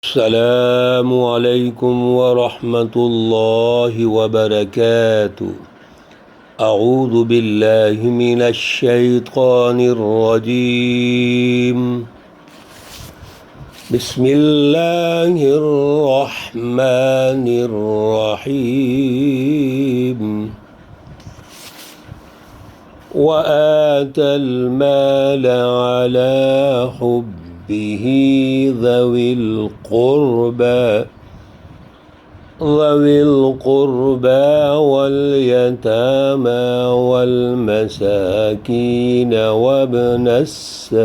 السلام علیکم ورحمۃ اللہ وبرکاتہ۔ اعوذ باللہ من الشیطان الرجیم، بسم اللہ الرحمن الرحیم۔ وآتى المال على حبه ذوي القربى واليتامى والمساكين وابن السبيل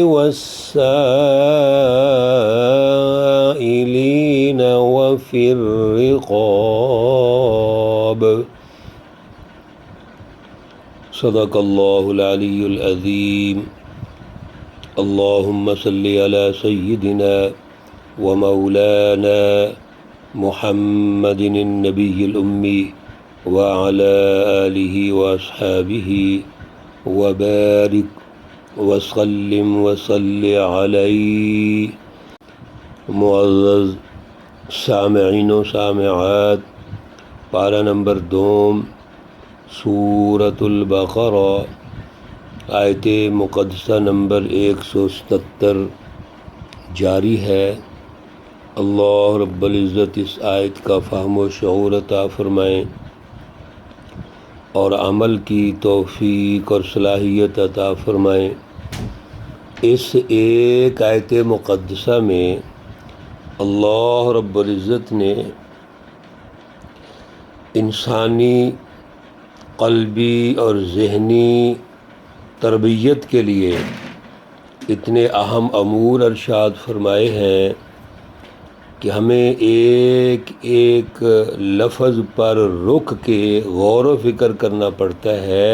والسائلين وفي الرقاب۔ صدق اللہ العلی العظیم۔ اللہم صلی علی سیدنا ومولانا محمد النبی الأمی وعلی آلہ واصحابہ وبارک وسلم وصلی علیہ۔ معزز سامعین و سامعات، پارہ نمبر 2 سورۃ البقرہ، آیت مقدسہ نمبر 177 جاری ہے۔ اللہ رب العزت اس آیت کا فہم و شعور عطا فرمائیں اور عمل کی توفیق اور صلاحیت عطا فرمائیں۔ اس ایک آیت مقدسہ میں اللہ رب العزت نے انسانی قلبی اور ذہنی تربیت کے لیے اتنے اہم امور ارشاد فرمائے ہیں کہ ہمیں ایک ایک لفظ پر رک کے غور و فکر کرنا پڑتا ہے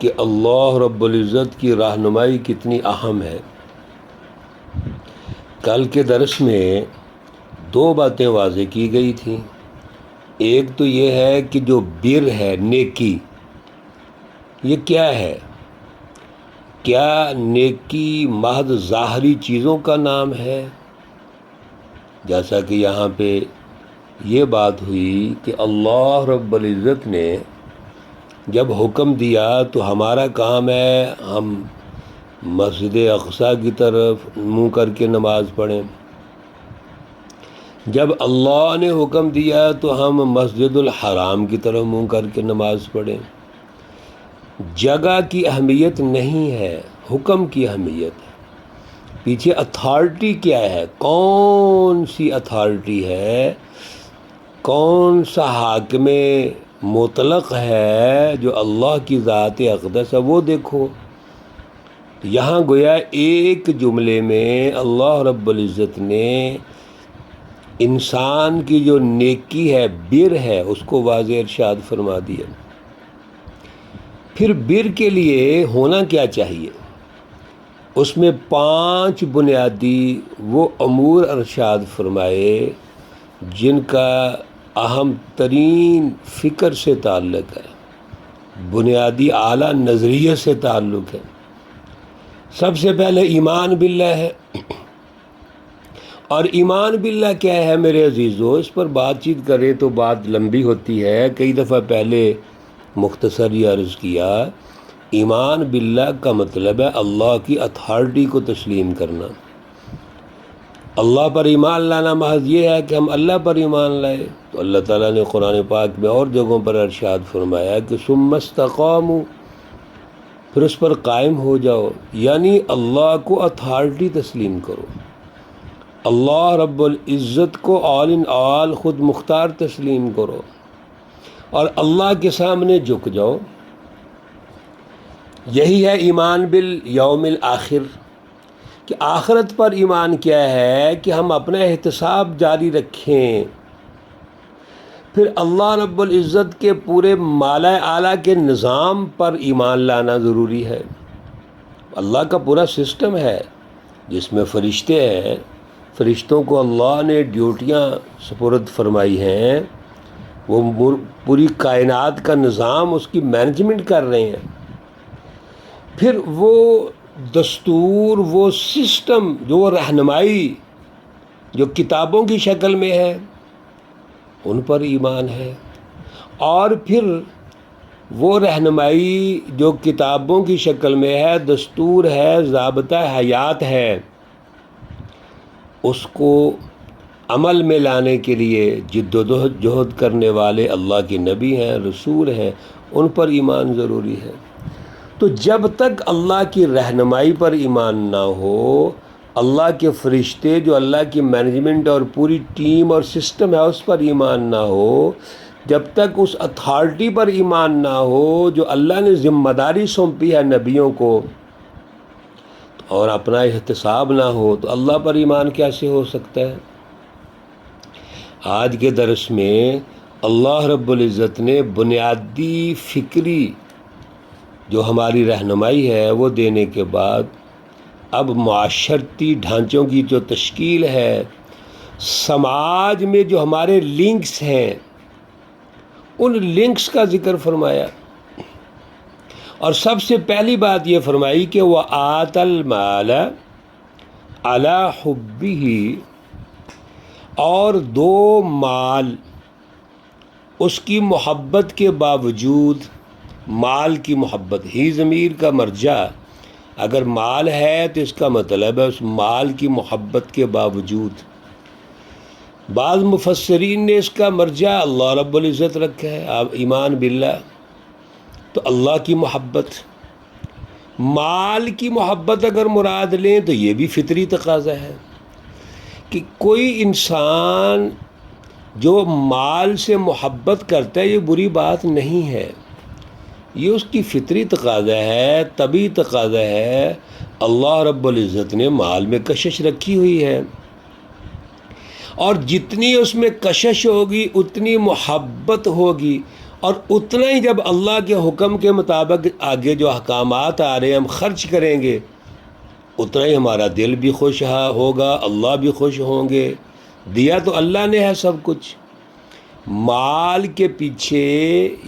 کہ اللہ رب العزت کی رہنمائی کتنی اہم ہے۔ کل کے درس میں 2 باتیں واضح کی گئی تھیں۔ ایک تو یہ ہے کہ جو بر ہے، نیکی، یہ کیا ہے؟ کیا نیکی محض ظاہری چیزوں کا نام ہے؟ جیسا کہ یہاں پہ یہ بات ہوئی کہ اللہ رب العزت نے جب حکم دیا تو ہمارا کام ہے ہم مسجد اقصیٰ کی طرف منہ کر کے نماز پڑھیں۔ جب اللہ نے حکم دیا تو ہم مسجد الحرام کی طرف منہ کر کے نماز پڑھیں۔ جگہ کی اہمیت نہیں ہے، حکم کی اہمیت ہے۔ پیچھے اتھارٹی کیا ہے؟ کون سی اتھارٹی ہے؟ کون سا حاکم مطلق ہے جو اللہ کی ذات اقدس ہے؟ وہ دیکھو۔ یہاں گویا ایک جملے میں اللہ رب العزت نے انسان کی جو نیکی ہے، بر ہے، اس کو واضح ارشاد فرما دیا۔ پھر بر کے لیے ہونا کیا چاہیے؟ اس میں 5 بنیادی وہ امور ارشاد فرمائے جن کا اہم ترین فکر سے تعلق ہے، بنیادی اعلیٰ نظریے سے تعلق ہے۔ سب سے پہلے ایمان باللہ ہے، اور ایمان باللہ کیا ہے میرے عزیزو؟ اس پر بات چیت کرے تو بات لمبی ہوتی ہے۔ کئی دفعہ پہلے مختصر یہ عرض کیا، ایمان باللہ کا مطلب ہے اللہ کی اتھارٹی کو تسلیم کرنا۔ اللہ پر ایمان لانا محض یہ ہے کہ ہم اللہ پر ایمان لائے، تو اللہ تعالیٰ نے قرآن پاک میں اور جگہوں پر ارشاد فرمایا کہ ثم استقاموا، پھر اس پر قائم ہو جاؤ، یعنی اللہ کو اتھارٹی تسلیم کرو، اللہ رب العزت کو آل ان آل خود مختار تسلیم کرو، اور اللہ کے سامنے جھک جاؤ۔ یہی ہے ایمان بالیوم الآخر، کہ آخرت پر ایمان کیا ہے کہ ہم اپنا احتساب جاری رکھیں۔ پھر اللہ رب العزت کے پورے مالا اعلیٰ کے نظام پر ایمان لانا ضروری ہے۔ اللہ کا پورا سسٹم ہے جس میں فرشتے ہیں، فرشتوں کو اللہ نے ڈیوٹیاں سپرد فرمائی ہیں، وہ پوری کائنات کا نظام اس کی مینجمنٹ کر رہے ہیں۔ پھر وہ دستور، وہ سسٹم، جو رہنمائی جو کتابوں کی شکل میں ہے ان پر ایمان ہے، اور پھر وہ رہنمائی جو کتابوں کی شکل میں ہے، دستور ہے، ضابطہ حیات ہے، اس کو عمل میں لانے کے لیے جد و جہد کرنے والے اللہ کے نبی ہیں، رسول ہیں، ان پر ایمان ضروری ہے۔ تو جب تک اللہ کی رہنمائی پر ایمان نہ ہو، اللہ کے فرشتے جو اللہ کی مینجمنٹ اور پوری ٹیم اور سسٹم ہے اس پر ایمان نہ ہو، جب تک اس اتھارٹی پر ایمان نہ ہو جو اللہ نے ذمہ داری سونپی ہے نبیوں کو، اور اپنا احتساب نہ ہو، تو اللہ پر ایمان کیسے ہو سکتا ہے؟ آج کے درس میں اللہ رب العزت نے بنیادی فکری جو ہماری رہنمائی ہے وہ دینے کے بعد اب معاشرتی ڈھانچوں کی جو تشکیل ہے، سماج میں جو ہمارے لنکس ہیں، ان لنکس کا ذکر فرمایا، اور سب سے پہلی بات یہ فرمائی کہ وَآتَ الْمَالَ عَلَى حُبِّهِ، اور دو مال اس کی محبت کے باوجود، مال کی محبت ہی ضمیر کا مرجع، اگر مال ہے تو اس کا مطلب ہے اس مال کی محبت کے باوجود۔ بعض مفسرین نے اس کا مرجع اللہ رب العزت رکھا ہے، آپ ایمان باللہ، تو اللہ کی محبت، مال کی محبت اگر مراد لیں تو یہ بھی فطری تقاضا ہے کہ کوئی انسان جو مال سے محبت کرتا ہے یہ بری بات نہیں ہے، یہ اس کی فطری تقاضا ہے، طبعی تقاضا ہے۔ اللہ رب العزت نے مال میں کشش رکھی ہوئی ہے، اور جتنی اس میں کشش ہوگی اتنی محبت ہوگی، اور اتنا ہی جب اللہ کے حکم کے مطابق آگے جو احکامات آ رہے ہیں ہم خرچ کریں گے، اتنا ہی ہمارا دل بھی خوش ہوگا، اللہ بھی خوش ہوں گے۔ دیا تو اللہ نے ہے سب کچھ۔ مال کے پیچھے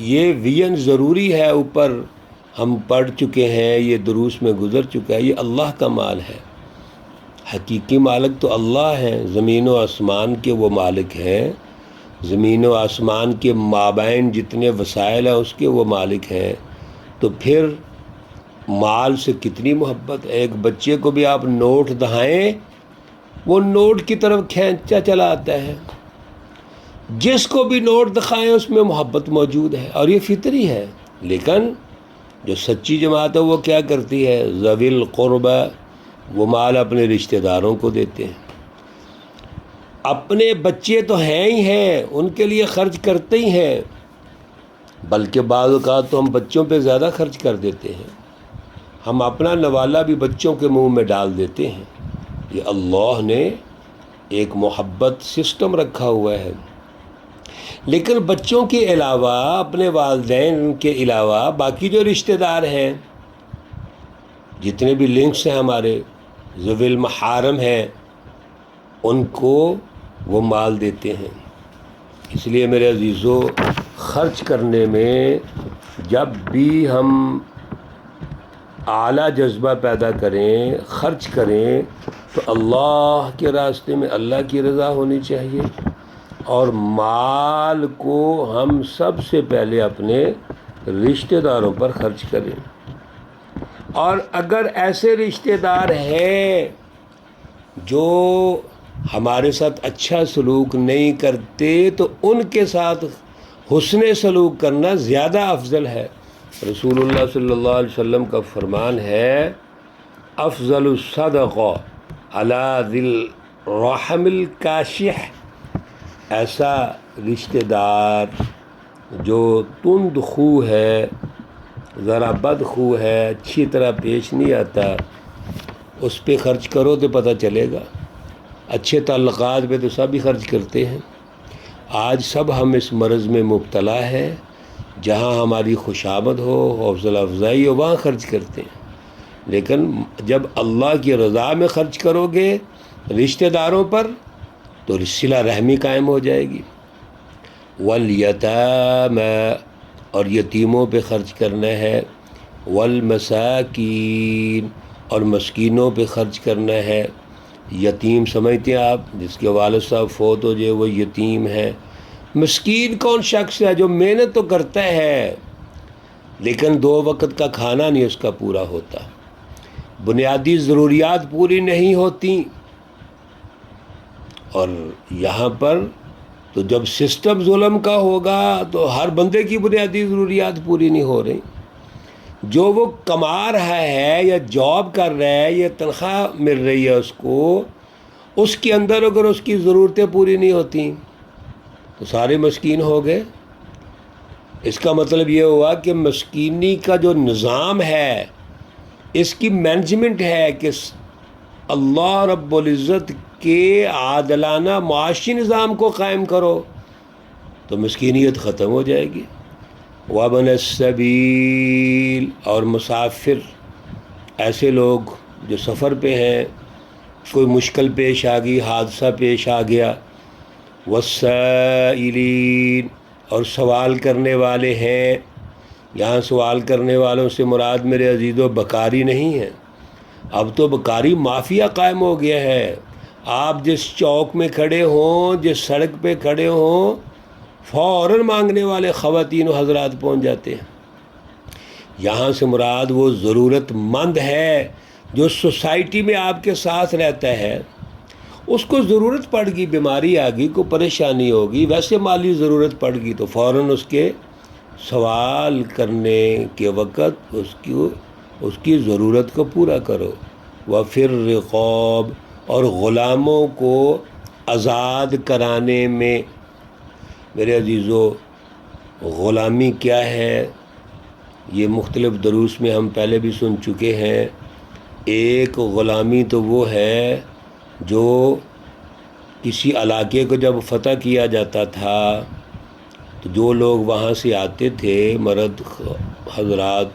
یہ وین ضروری ہے، اوپر ہم پڑھ چکے ہیں، یہ دروس میں گزر چکا ہے، یہ اللہ کا مال ہے۔ حقیقی مالک تو اللہ ہیں، زمین و آسمان کے وہ مالک ہیں، زمین و آسمان کے مابین جتنے وسائل ہیں اس کے وہ مالک ہیں۔ تو پھر مال سے کتنی محبت ہے۔ ایک بچے کو بھی آپ نوٹ دہائیں، وہ نوٹ کی طرف کھینچا چلا آتا ہے، جس کو بھی نوٹ دکھائیں اس میں محبت موجود ہے، اور یہ فطری ہے۔ لیکن جو سچی جماعت ہے وہ کیا کرتی ہے؟ ذوی القربہ، وہ مال اپنے رشتہ داروں کو دیتے ہیں۔ اپنے بچے تو ہیں ہی ہیں، ان کے لیے خرچ کرتے ہی ہیں، بلکہ بعض اوقات تو ہم بچوں پہ زیادہ خرچ کر دیتے ہیں، ہم اپنا نوالا بھی بچوں کے منہ میں ڈال دیتے ہیں۔ یہ اللہ نے ایک محبت سسٹم رکھا ہوا ہے۔ لیکن بچوں کے علاوہ، اپنے والدین کے علاوہ باقی جو رشتہ دار ہیں، جتنے بھی لنکس ہیں ہمارے، ذوی المحارم ہیں، ان کو وہ مال دیتے ہیں۔ اس لیے میرے عزیزو، خرچ کرنے میں جب بھی ہم اعلیٰ جذبہ پیدا کریں، خرچ کریں، تو اللہ کے راستے میں اللہ کی رضا ہونی چاہیے، اور مال کو ہم سب سے پہلے اپنے رشتہ داروں پر خرچ کریں۔ اور اگر ایسے رشتہ دار ہیں جو ہمارے ساتھ اچھا سلوک نہیں کرتے تو ان کے ساتھ حسن سلوک کرنا زیادہ افضل ہے۔ رسول اللہ صلی اللہ علیہ وسلم کا فرمان ہے، افضل الصدقہ علی ذی الرحم الکاشح، ایسا رشتہ دار جو تند خو ہے، ذرا بد خو ہے، اچھی طرح پیش نہیں آتا، اس پہ خرچ کرو تو پتہ چلے گا۔ اچھے تعلقات پہ تو سب ہی خرچ کرتے ہیں۔ آج سب ہم اس مرض میں مبتلا ہے، جہاں ہماری خوشامد ہو، حوصلہ افزائی ہو، وہاں خرچ کرتے ہیں۔ لیکن جب اللہ کی رضا میں خرچ کرو گے رشتہ داروں پر تو صلہ رحمی قائم ہو جائے گی۔ والیتامى، اور یتیموں پہ خرچ کرنا ہے، والمساکین، اور مسکینوں پہ خرچ کرنا ہے۔ یتیم سمجھتے ہیں آپ، جس کے والد صاحب فوت ہو جائے وہ یتیم ہے۔ مسکین کون شخص ہے؟ جو محنت تو کرتا ہے لیکن 2 وقت کا کھانا نہیں اس کا پورا ہوتا، بنیادی ضروریات پوری نہیں ہوتی۔ اور یہاں پر تو جب سسٹم ظلم کا ہوگا تو ہر بندے کی بنیادی ضروریات پوری نہیں ہو رہی۔ جو وہ کما رہا ہے یا جاب کر رہا ہے یا تنخواہ مل رہی ہے اس کے اندر اگر اس کی ضرورتیں پوری نہیں ہوتی تو سارے مسکین ہو گئے۔ اس کا مطلب یہ ہوا کہ مسکینی کا جو نظام ہے اس کی مینجمنٹ ہے کہ اللہ رب العزت کے عادلانہ معاشی نظام کو قائم کرو تو مسکینیت ختم ہو جائے گی۔ وابن السبیل، اور مسافر، ایسے لوگ جو سفر پہ ہیں، کوئی مشکل پیش آ گئی، حادثہ پیش آ گیا۔ والسائلین، اور سوال کرنے والے ہیں۔ یہاں سوال کرنے والوں سے مراد میرے عزیزو بکاری نہیں ہے، اب تو بکاری مافیا قائم ہو گیا ہے۔ آپ جس چوک میں کھڑے ہوں، جس سڑک پہ کھڑے ہوں، فوراً مانگنے والے خواتین و حضرات پہنچ جاتے ہیں۔ یہاں سے مراد وہ ضرورت مند ہے جو سوسائٹی میں آپ کے ساتھ رہتا ہے، اس کو ضرورت پڑ گئی، بیماری آ گئی، کوئی پریشانی ہوگی، ویسے مالی ضرورت پڑ گئی تو فوراً اس کے سوال کرنے کے وقت اس کی ضرورت کو پورا کرو۔ وفی الرقاب، اور غلاموں کو آزاد کرانے میں۔ میرے عزیزو، غلامی کیا ہے یہ مختلف دروس میں ہم پہلے بھی سن چکے ہیں۔ ایک غلامی تو وہ ہے جو کسی علاقے کو جب فتح کیا جاتا تھا تو جو لوگ وہاں سے آتے تھے، مرد حضرات،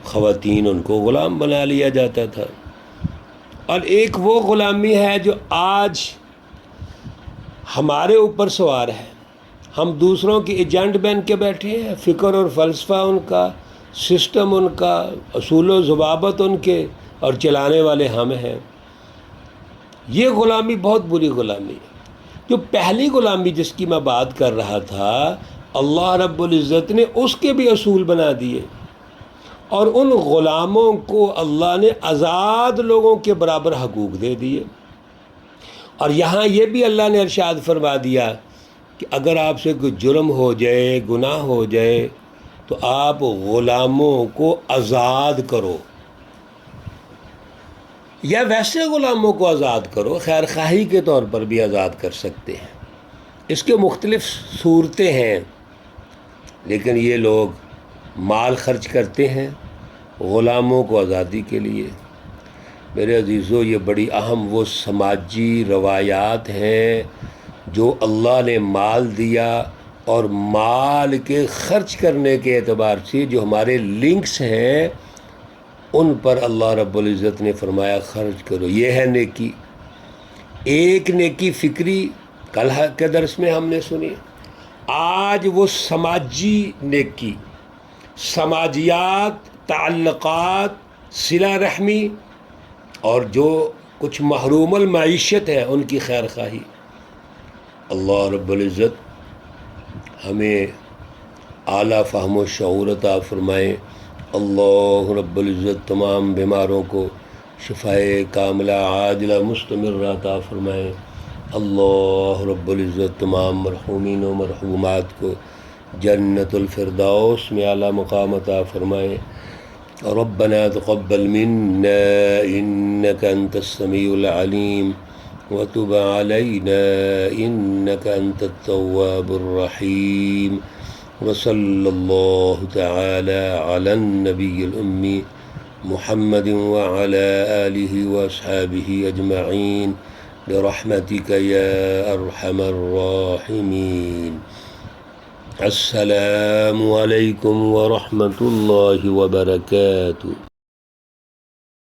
خواتین، ان کو غلام بنا لیا جاتا تھا۔ اور ایک وہ غلامی ہے جو آج ہمارے اوپر سوار ہے، ہم دوسروں کے ایجنٹ بن کے بیٹھے ہیں، فکر اور فلسفہ ان کا، سسٹم ان کا، اصول و ضوابط ان کے، اور چلانے والے ہم ہیں۔ یہ غلامی بہت بری غلامی ہے۔ جو پہلی غلامی جس کی میں بات کر رہا تھا، اللہ رب العزت نے اس کے بھی اصول بنا دیے، اور ان غلاموں کو اللہ نے آزاد لوگوں کے برابر حقوق دے دیے۔ اور یہاں یہ بھی اللہ نے ارشاد فرما دیا کہ اگر آپ سے کوئی جرم ہو جائے، گناہ ہو جائے، تو آپ غلاموں کو آزاد کرو، یا ویسے غلاموں کو آزاد کرو، خیر خواہی کے طور پر بھی آزاد کر سکتے ہیں۔ اس کے مختلف صورتیں ہیں، لیکن یہ لوگ مال خرچ کرتے ہیں غلاموں کو آزادی کے لیے۔ میرے عزیزو، یہ بڑی اہم وہ سماجی روایات ہیں جو اللہ نے مال دیا، اور مال کے خرچ کرنے کے اعتبار سے جو ہمارے لنکس ہیں ان پر اللہ رب العزت نے فرمایا خرچ کرو۔ یہ ہے نیکی۔ ایک نیکی فکری، کل کے درس میں ہم نے سنی۔ آج وہ سماجی نیکی، سماجیات، تعلقات، صلہ رحمی، اور جو کچھ محروم المعیشت ہے ان کی خیر خواہی۔ اللہ رب العزت ہمیں اعلیٰ فہم و شعور عطا فرمائے۔ اللہ رب العزت تمام بیماروں کو شفائے کاملہ عاجلہ مستمرہ عطا فرمائے۔ اللہ رب العزت تمام مرحومین و مرحومات کو جنت الفردوس میں اعلیٰ مقام عطا فرمائے۔ ربنا تقبل منا إنك أنت السميع العليم وتب علينا إنك أنت التواب الرحيم، وصلى الله تعالى على النبي الأمي محمد وعلى آله وأصحابه أجمعين برحمتك يا أرحم الراحمين۔ السلام علیکم ورحمۃ اللہ وبرکاتہ۔